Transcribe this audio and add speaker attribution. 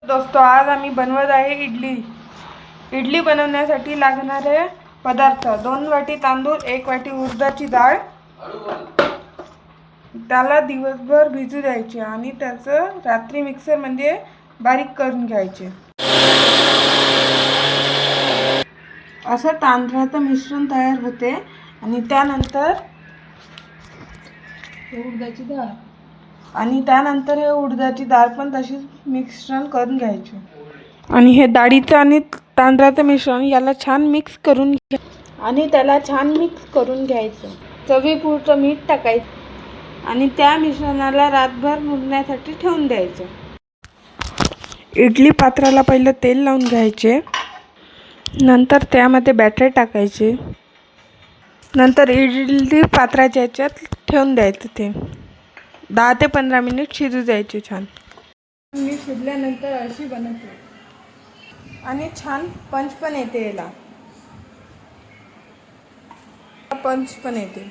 Speaker 1: दोस्तों, आज आम्ही बनवत आहे इडली। इडली बनवण्यासाठी लागणारे पदार्थ: 2 वाटी तांदूळ, 1 वाटी उडदाची डाळ। त्याला दिवसभर भिजू द्यायचे आणि त्याचं रात्री मिक्सर मध्ये बारीक करून घ्यायचे। असं तांदळाचं मिश्रण तयार होते आणि त्यानंतर हे उडदाची डाळ पण तशीच मिश्रण करून घ्यायचे। आणि हे डाळीचं आणि तांदळाचं मिश्रण याला छान मिक्स करून घ्यायचं। चवीपुरतं मीठ टाकायचं आणि त्या मिश्रणाला रातभर मुरण्यासाठी ठेवून द्यायचं। इडली पात्राला पहिलं तेल लावून घ्यायचे, नंतर त्यामध्ये बॅटर टाकायचे, नंतर इडली पात्राच्या याच्यात ठेवून द्यायचं। ते 10 ते 15 मिनिट शिजू द्यायचे। छान शिजल्यानंतर अशी बनते आणि छान पंच पण येते, याला पंच पण येते।